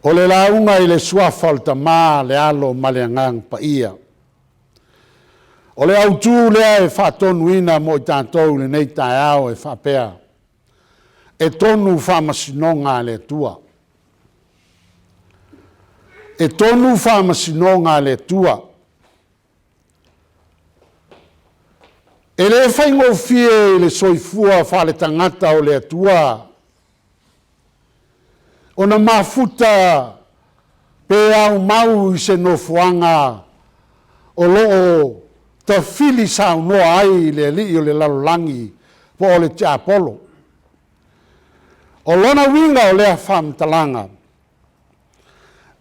O le launga i le suafa o le tamā le alo ma le angang pa ia. O le autū lea e whātonuina mo i tātou le nei tae au e whapea. E tonu whamasinonga le tua. E tonu whamasinonga le tua. E le whaingo fie i le soifua whale tangata o le tua. O na mafuta pe au mau i se nofuanga o loo ta fili sau noa ai le li o le lalolangi po o le te apolo. O lona winga o lea whamtalanga.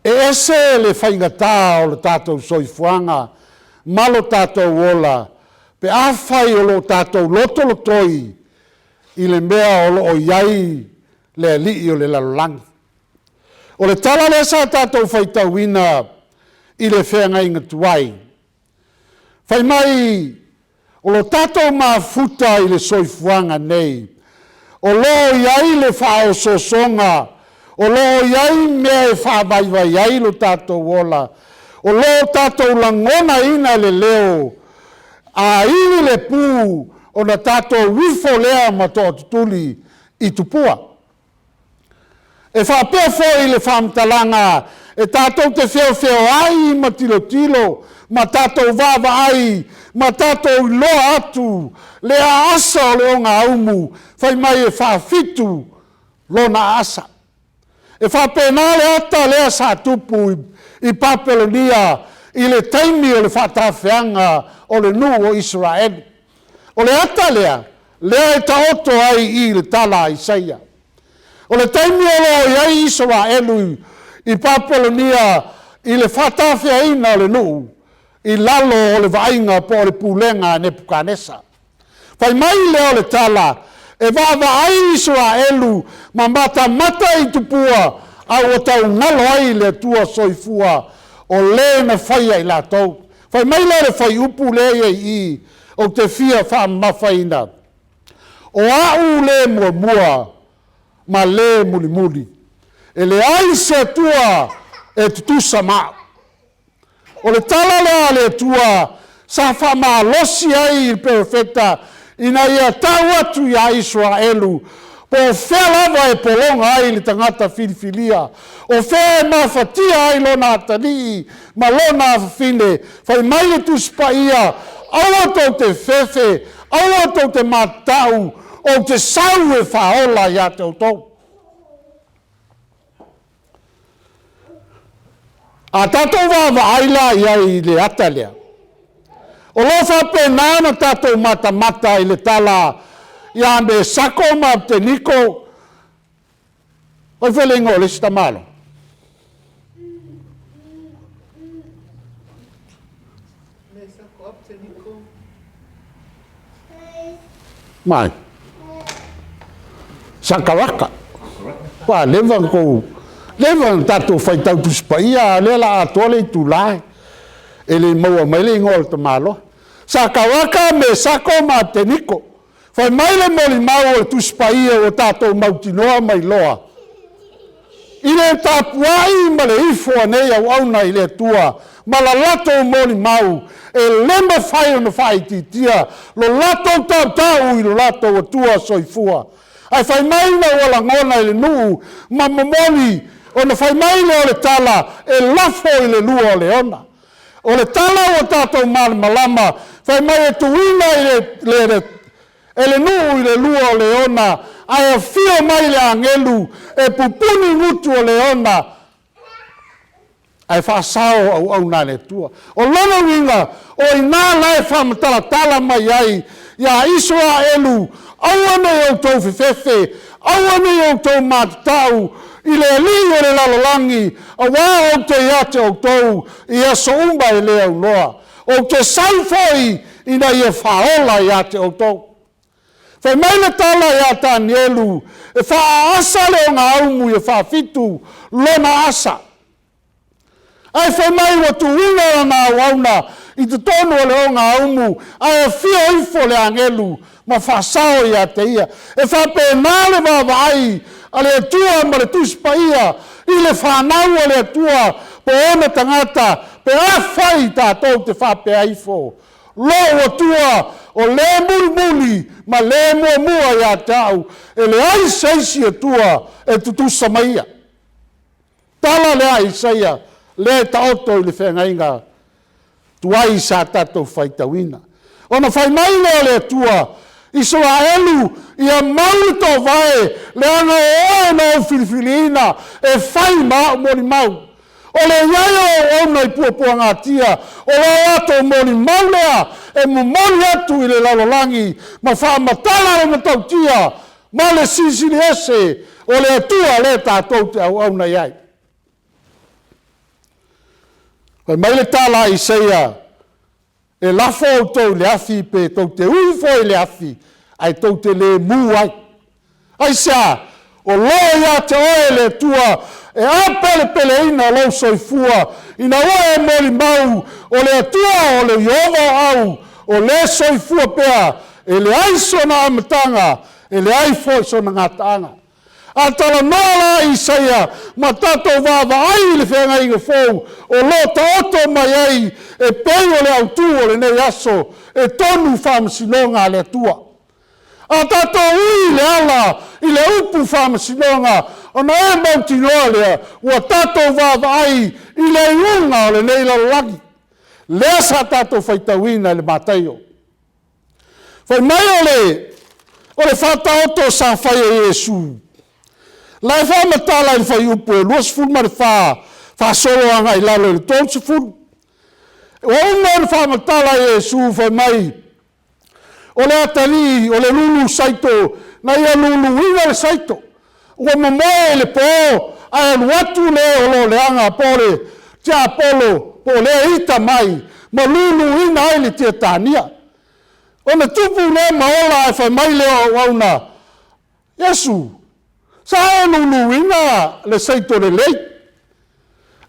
E ese le whaingata o le tātou soifuanga malo tātou ola pe awhai o lo tātou lotolotoi i le mea o lo o iai le li o le lalolangi. O le tala le sa tātou whaitauina i le whenga inga tuai. Whai mai, o lo tātou mafuta i le soifuanga nei. O lo iai le whao sosonga. O lo iai mea e whaabaiwa iai lo tātou wola. O lo tātou langona ina le leo. A ili le pū o na tātou wifo lea ma tō tutuli i tupua. E whapea foi le whamtalanga, e tātou te wheo ai ma tilo, ma tātou vava ai, ma tātou loa atu, lea asa o leo ngā umu, whai mai e whawhitu lona asa. E whapea nā le ata lea sa tupu i Papelonia, i le taimi o le whatawhianga o le nu o Israel. O le ata lea e taoto ai i le tala Isaia. O le taimi o lo iai Israelu i Papelonia i le whatawhiaina o le nu, i lalo o le vainga po le pulenga Nebuchadnezzar. Whai mai leo le tala, e vava ai Israelu ma mata i tupua au o tau ngalo ai le tua soifua o le na whaia i la tau. Whai mai leo le whai upu le i o te fia wha mawhaina. O au le mua ma le muli. E le ai se tua e tutusa maa. O le tala lea le tua sa wha maa losi ai il perfecta ina ia tau atu ia Israelu. Po whea lava e polonga ai le tangata filifilia. O whea e mawhatia ai lona atani ma lona awhine. Whai mai le tuspa ia aua tau te whewhe, aua tau te matau, o te sau e whaola ia te tau. A tātou wāwa aila ia i le atalea. O lo whape nāna tātou mata i le tala ia me sako ma te niko. Oi whelengo le sita malo. Me sako ap te niko. Mai. Sakaraka. Wa levan ko. Levan tātou whaitau tuspa ia le la atole i tūlae. E le maua mai le ingol te malo. Sakaraka me sako ma te niko. Whai mai le moli mau o tuspa ia o tātou mautinoa mai loa. I le tāpuai ma le ifua nei au auna i le tua. Ma la lato moli mau. E lema whai o na whai titia. Lo lato tau i lo lato o tua soifua. Ai whai mai na wala ngona i le nuu. Ma momoli o na whai mai le o le tala. E lafo i le lua o le ona. O le tala o tātou malama. Whai mai e tuina i le nuu i le lua o le ona. Ai a fio mai le angelu. E pupuni ngutu o le ona. Ai whaasao au nā le tua. O lana winga, o i nā lai whamatala mai ai, ia Israelu, auane au tau whiwhewhe, auane au tau mātatau, i le li o le lalolangi, a wā au te iate au tau, i a soumba i le au noa. O te saufoi, ina i a whaola iate au tau. Whai maile tala i a tānielu, e whaasa leo ngā aumu i a whawhitu, lona asa. Ai whai mai wa tu wina o ngā wauna i te tonu o leo ngā umu, ai a whio ifo le angelu, ma whasao i a te ia. E whape nāle wawa ai, a le atua ma le tuspaia i le whanau a le atua po ona tangata pe a whai tātou te whapeai fo. Lo atua o le muli ma le mua ia tau e le ai seisi atua e tutusa maia. Tala le ai saia le taoto i le whengainga tuai sa tātou whaitawina. Ona whai mai le atua Israelu ia mau to vai le ana o no filifilina e fai ma moni mau o le iaio o mai puapuanga tia o le ato moni mau lea e mo moni atu i le lalolangi ma wha matala o matau tia ma le sisili ese o le atua le tātou te au au nei ai. Kai mai le tala i seia e lafo o tau le afi pe tau te ufo i le afi ai tau te le mu ai. Ai sa, o loa ia te oe le tua e apele pele ina lau soifua ina oe moli mau o le atua o le iova au o le soifua pea e le aiso na amatanga e le aifoiso na ngataanga. A tala nola i saia ma tatou vava ai le whenga inga fou o lo ta oto mai ai e pei o le autu o le nei aso e tonu whamasinonga le tua. A tatou ui le ala i le upu whamasinonga o na e mauti noa lea ua tatou vava ai i le iunga o le nei lalagi. Lea sa tatou whaitawina le mataio. Whai mai o le whata oto sa whai e Yesu. Lai wha matala i whai upu e luas fulu ma le wha solo anga i lalo le tonsi fulu. O uma le wha matala i Yesu whai mai. O le atali, o le lulu saito, na ia lulu ina le saito. Ua mamoe le po, a e luatu le o lo le anga po le tia apolo, po le ita mai, ma lulu ina ai le tia tania. O le tupu le maola e whai mai le o wauna. Yesu, sa e lulu ina le saito le lei.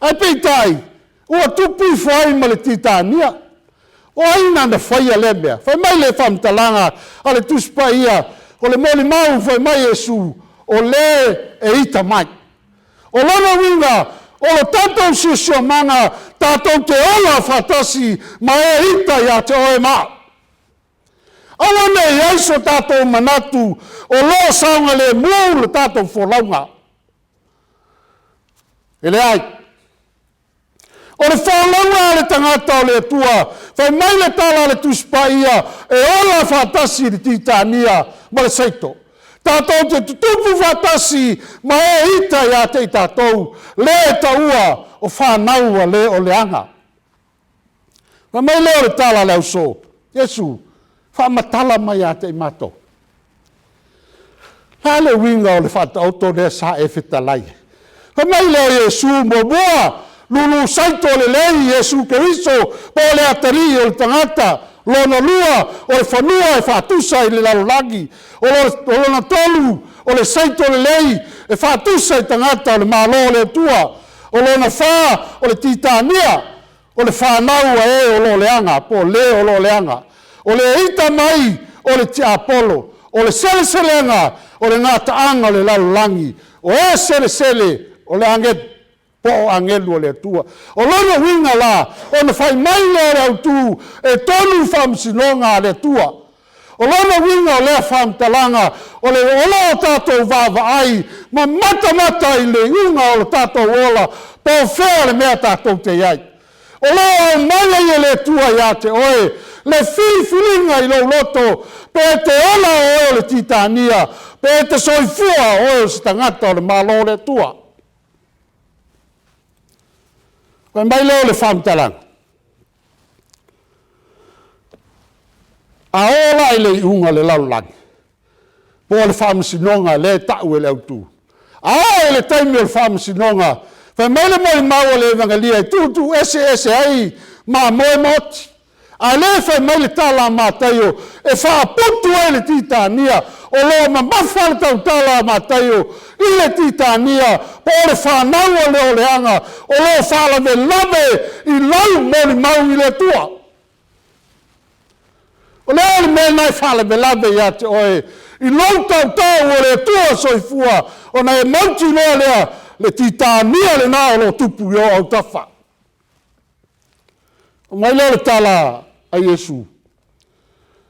Ai peitai, ua tupu I whai ma le titania. O aina na whaia le mea. Whai mai le whamtalanga a le tuspa ia. O le moli mau whai mai Yesu. O le e ita mai. O lana winga. O le tātou sisio manga. Tātou te ola whatasi. Ma e ita ia te oe maa. Awa ne iaiso tātou manatu. O lo saunga le mua le tātou wholaunga. Ele ai. O le whaolanga le tangata o le atua, whai mai le tala le tuspa ia, e ola whatasi le titania, ma le saito. Tātou te tutupu whatasi, ma e ita ia te tātou, le taua o whanaua le o le anga. Whai mai leo le tala le auso, Yesu, whamatala mai a te imato. Hale winga o le whatauto le sa e whitalai. Whai mai leo Yesu, mo mua, lulu saito le lei Yesu Keriso po le atari o le tangata lona lua o le whanua e whatusa I le lalolagi o lona tolu o le saito le lei e whatusa I tangata o le malo le tua o lona wha o le titania o le whanau e o lo leanga po le o lo leanga o le ita mai o le tia apolo o le sele-selenga o le ngataanga o le lalolagi o e sele-sele o le anget po angelu o le atua. O lona winga la, o na whai mai le autu, e tonu whamsinonga le atua. O lona winga o lea whamtalanga, o le ola o tātou vava ai, ma mata I le unga o le tātou ola, po whea le mea tātou te iai. O lea o mai I le atua ia te oe, le whiwhilinga I lo loto, pe te ola o le titania, pe te soifua o se tangata o le malo le atua. Wai mai leo le whamtalanga. A ola I le iunga le laulangi. Po le whamasinonga le tau e le autu. A ola le taimi o le whamasinonga. Wai mai le moi mau le evangelia I tutu ese ai ma moe moti. A le whai mai le tala mātaio e whaaputu ai le titania o loa ma mawhale tau tala mātaio I le titania po le whanau o le o leanga o loa whalave lave I lau mori mau I le tua. O lea le mea nai whalave lave ia te oe I lou tautau o le atua soifua, ona e mauti loa lea, le titania le nā o lo tupu i o au tafa. O mai leo le tala a Iesu.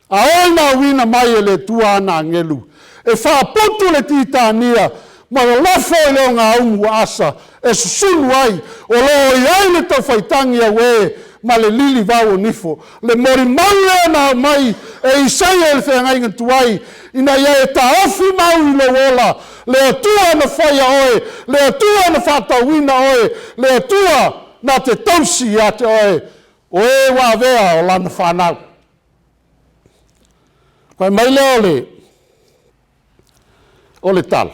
A oi na wina mai e le tua ana ngelu. E whaapotu le titania, ma le lafo i leo ngā ungu asa, e susunu ai, o lo i ai le tau whaitangi a we, ma le lili vau o nifo. Le mori mau leo na mai, e isai e le whengai ngatuai, ina ia e ta ofi mau i le wola, le atua na whaia oe, le atua na whatauina oe, le atua na te tausi a te oe, o e wā vea o lana whanau. Kai mai leo o le tala.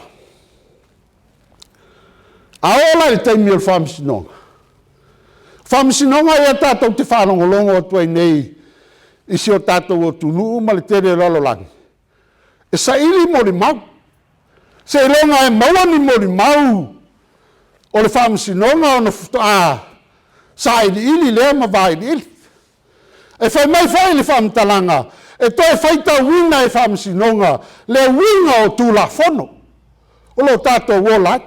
A ola le taimi o le whamisinonga. Whamisinonga ia tātou te whanongolongo o tuai nei, isi o tātou o tunu ma le tere lalolangi. E sa ili mo le mau. Se ilonga e mauani mo le mau. O le whamisinonga o na futa sa ili lea ma vai ili. E whai mai whai le whamitalanga. E toi whaita wina e whamisinonga. Le winga o tūla whono. O lo tātou wolai.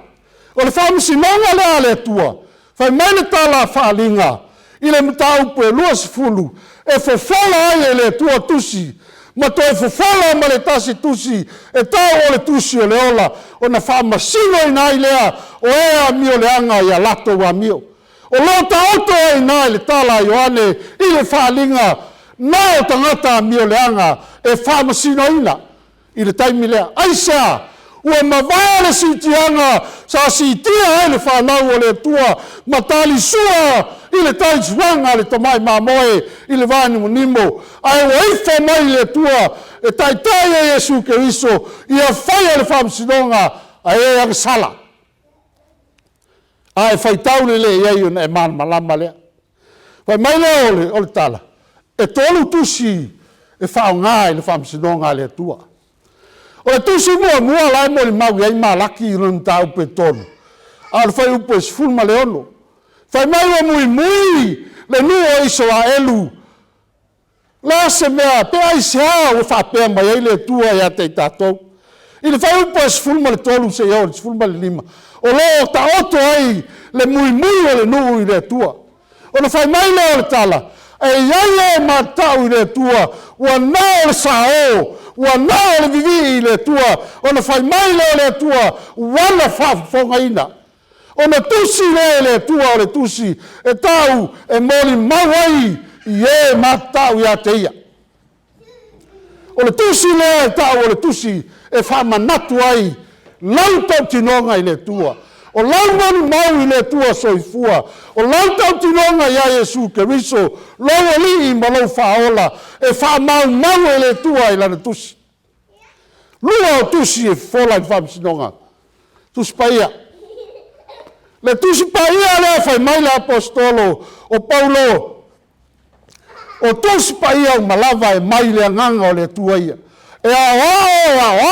O le whamisinonga lea le tua. Whai mai le tala whalinga. I le mtaupu e lua sifulu. E whawhala ai e le tua tusi. Ma toi whawhala ma le tasi tusi. E tau o le tusi o le ola. O na whamasino i nai lea. O ea mio le anga i a lato wa mio. O lota auto ai nai le tala Ioane. I le whalinga. Nā o tangata mio le anga. E whamasino ina. I le taimi lea. Aisa. Ua mawaa le sitianga, sa sitia ai le whanau o le tua, matali sua i le taisuanga le tamai mamoe, i le vani munimo. Ai o eifa mai le tua, e taitai e Jesu Keriso, i a whaia le whamsinonga, a e ang sala. Ai whaitau le iei o e man malama lea. Wai mai leo o le tala, e tolu tusi e whaunga i le whamsinonga le tua. O le tusi mua lai mo le mau ai malaki i run tau pe tonu. A le whai upo e sifulma le ono. Whai mai wa mui le nua iso a elu. La se mea pe ai se a o whapea mai ai le tua ia te tātou. I le whai upo e sifulma le tolu se iau, le sifulma le lima. O lo ta oto ai le mui o le nuu i le tua. O le whai mai leo le tala. E iai e matau i le tua. Ua nao le sao. Ua nao le vivi i le tua, o na whai mai leo le tua, wana whafonga ina. O na tusi le tua o le tusi, e tau e moli mawai i e matau i a te ia. O le tusi le tau o le tusi, e whamanatu ai, lau tau tinonga i le tua. O lau manu mau i le tua soifua. O lau tau tinonga ia Jesu Keriso. Lau ali i malau whaola. E whamau mau i le tua i lana tusi. Lua o tusi e whola i whamsinonga. Tusi paia. Le tusi paia lea whai mai le apostolo o Paulo. O tusi paia o malava e mai le anganga o le tua ia. E a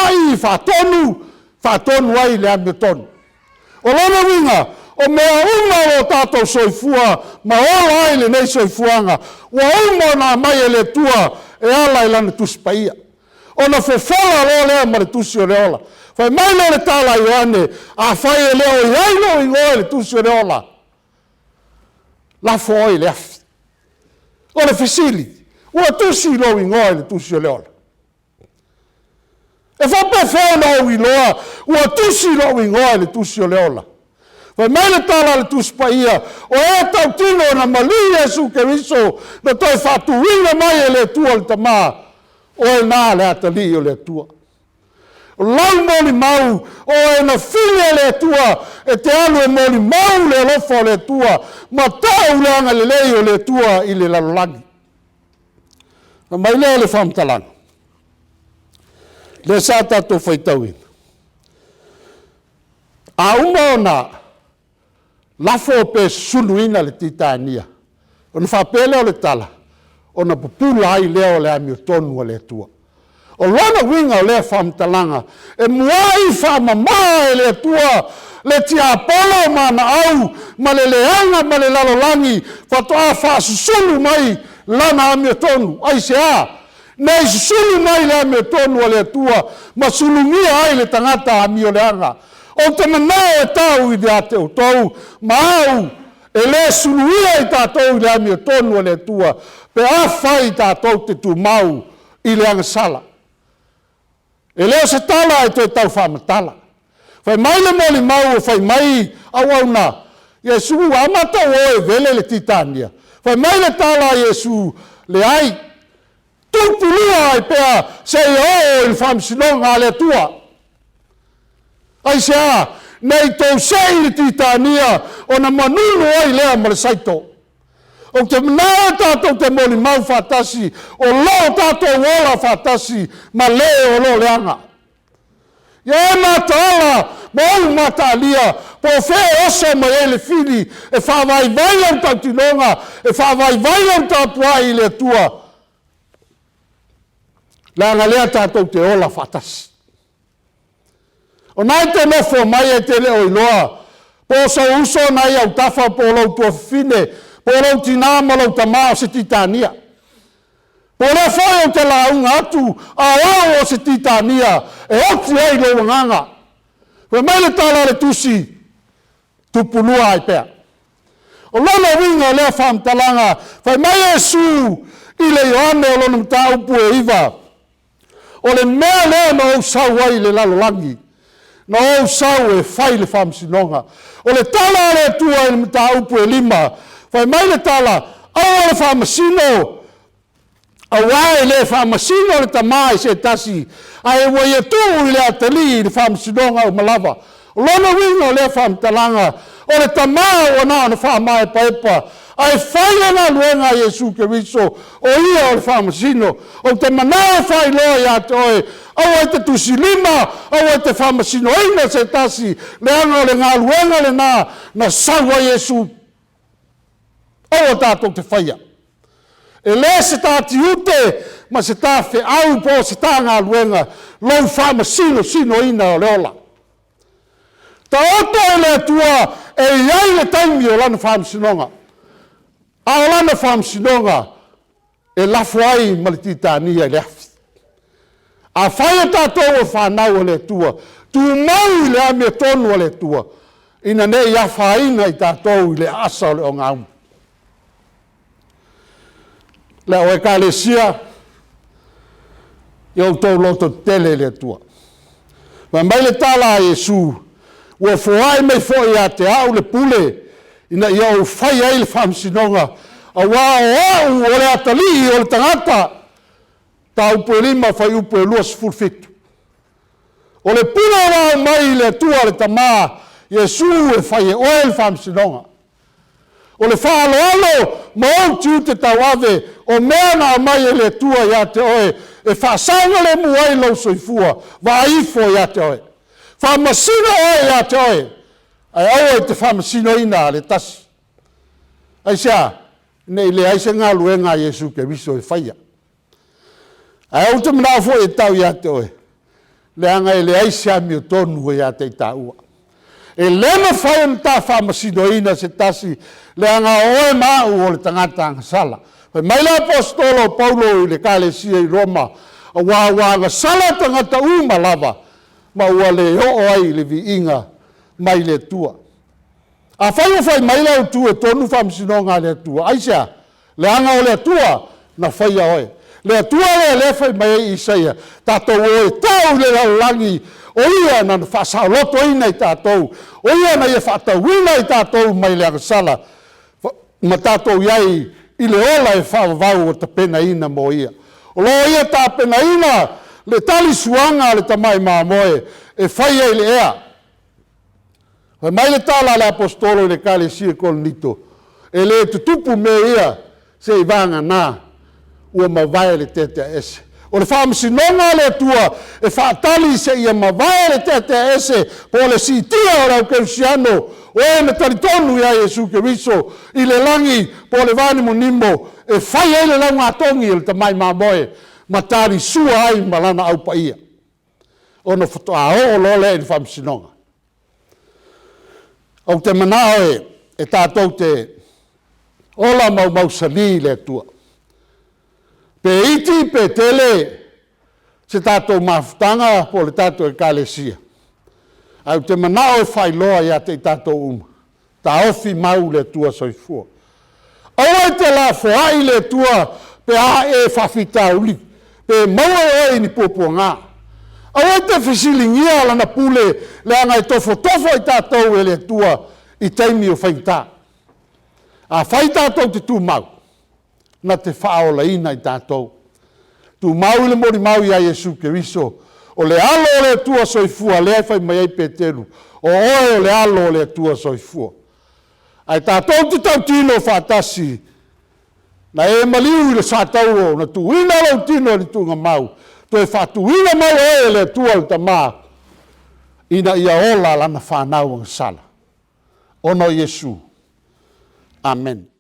ai whatonu ai le ametonu. O lona winga, o mea uma o tātou soifua, ma ola ai le nei soifuanga, ua uma na mai e le tua, e ala i lana tusi paia. O na whewhala lo lea ma le tusi o le ola. Whai mai lo le tala Ioane, a whai e leo i ailo i ngoe le tusi o le ola. Lafo oi le afi. O le facility, ua tusi lo i ngoe le tusi o le ola. E whape whanau i loa, ua tusi lo i ngoa le tusi o le ola. Wai mai le tala le tusi pa ia, o e tau tino na mali Jesu Keriso, na toi whatuina mai e le tua le tamā, o e nā le atali o le tua. O lau moli mau, o e na while le tua, e te alu e moli mau le lofo le tua, ma tau le anga le lei o le tua i le lalolangi. Na mai leo le whamtalanga. Le sa tātou whaitauina. A uma ona lafo pe sunuina le titania. O na whapele o le tala. O na pupula ai leo le ami o tonu o le tua. O lona winga o le whamtalanga. E muai whamama e le tua. Le tia apolo ma na au. Ma le leanga ma le lalolangi. Whatoa whasusunu mai lana ami o tonu. Ai se a. Nei sulu mai le me tonu o le tua, ma sulungia ai le tangata a mi o le anga. O te manao e tau i dea te o tau, ma au, e le suluia i tātou i le ami o tonu o le tua, pe a whai tātou te tu mau i le anga sala. E leo se tala e toi tau whamatala. Whai mai le moli mau o whai mai au au na, Iesu amata o e vele le titania. Whai mai le tala Iesu le ai, tupulua ai pea se o il whamsinonga le tua. Ai sea, nei tau sei le titania o na manunu ai lea ma le saito. O te mnaa tātou te moli mau whatasi, o lo tātou wola whatasi, ma le o lo leanga. Ia mata ala, mau mata alia, po whee osa mai e le fili, e whawai vailam tau tinonga, e whawai vailam tau puai le tua. Leanga lea tātou te ola whatasi. O nai te nofo mai e te leo iloa, po sa uso nai au tafa po lau tua fine, po lau tina ma lau tamao se titania. Po le whai o te launga atu, a wao o se titania, e oti ei lo nganga. Pe mai le tala le tusi, tupunua ai pea. O lona winga lea whamtalanga, whai mai e su, i le Ioane o lona mta upu e iwa. O le mea lea no au sau ai le lalolangi. Na o sau e whai le whamsinonga. O le tala le tua e mta upu e lima. Whai mai le tala, au le whamasino, a wae le whamasino le tamai se tasi, a e wai e tu i le atali le whamsinonga o malawa. O lona winga le whamtalanga, o le tamai o na whamai paepa, a e whai ana luenga Iesu Keriso, o ia o le whamasino, o te manao whai loa ia te oe, au e te tusilima, au e te whamasino eina se tasi, le anga o le ngā luenga le na sawa Iesu. Au o tātou te whaia. E le se tā tiute, ma se tā whi au po se tā ngā luenga, lau whamasino sino ina o le ola. Ta oto e le tua, e iai le taimi o lana whamasinonga. A o lana whamasinonga, e lafu ai ma le titania le afi. A whaia tātou o whanau o le tua, tu mau i le ame tonu o le tua, ina ne ia whaina i tātou i le asa o le o ngau. Le o e ka le sia, i au tau loto tele le tua. Ma mai le tala a Iesu, ua fuai mai foi a te au le pule, ina i au whai ai le whamsinonga, a wā o le atali o le tangata, ta upu e lima whai upu e luas fulfitu. O le pule wā mai le tua le tamā, Iesu e whai e oe le whamsinonga. O le whaaloalo, ma au tiu te tauave, o mea ngā mai e le tua ia te oe, e whaasanga le muai lau soifua, wa ifo ia te oe. Whamasino oe ia te oe, ai au e te whamasino ina le tasi. Ai sea, nei le aise ngā luenga Iesu Keriso e whaia. Ai au te mnau fo e tau ia te oe, le anga e le aise ami o tonu ia te taua. E lema whai mta whamasino ina se tasi, le anga oe mau o le tangata anga sala. Mai le apostolo Paulo i le kalesia i Roma, a wā sala tangata uma lava, ma ua le o ai le vi inga mai le tua. A whai mai le tu e tonu whamsinonga le tua. Aisea, le anga o le tua na whai oe. Le tua le whai mai Isaia, tātou oe tau le langi, o ia na whasau loto ina i tātou, o ia na ia whatau ina i tātou mai le sala, ma tātou iai i le ola e whawavau o ta pena ina mo ia. O lo ia ta pena ina, le tali suanga le tamai māmoe, e whai ei le ea. Mai le tala le apostolo i le kale sia kolnito, e le tutupu me ia, se i vanga nā, ua mawai le tete ese. O le whamasinonga le tua, e whaatali se ia mawai le tete ese, po le sitia o rau keusiano, o e me taritonu ia Iesu Keriso, i le langi, po le vani mo nimo, e whai e le launga atongi il tamai mamoe, ma tari sua ai malana au pa ia. O no whatoa o lole e ni whamasinonga. Au te manao e tātou te ola mau sali le tua. Pe iti pe tele se tātou mafutanga po le tātou ekalesia. Au te manao e whailoa ia te tātou uma. Ta ofi mau le tua soifua. Aua te la whaai le tua pe a e whawhitauli. Pe maua e ni pōpua ngā. Aua te whisilingia lana pule le angai tofo i tātou e le tua i teimi o whaita. A whaita tātou te tū mau. Na te whaola ina i tātou. Tu mau le mori mau ia Yesu ke viso. O le alo le tua soifua, le ai whai mai ai peteru. O oe o le alo le tua soifua. Ai tātou te tau tino whātasi. Na e maliu i le sātau o, na tu ina lau tino ni tunga mau. Tu e whātu ina mau e le tua le tamā. Ina ia ola lana whanau ang sala. Ono Yesu. Amen.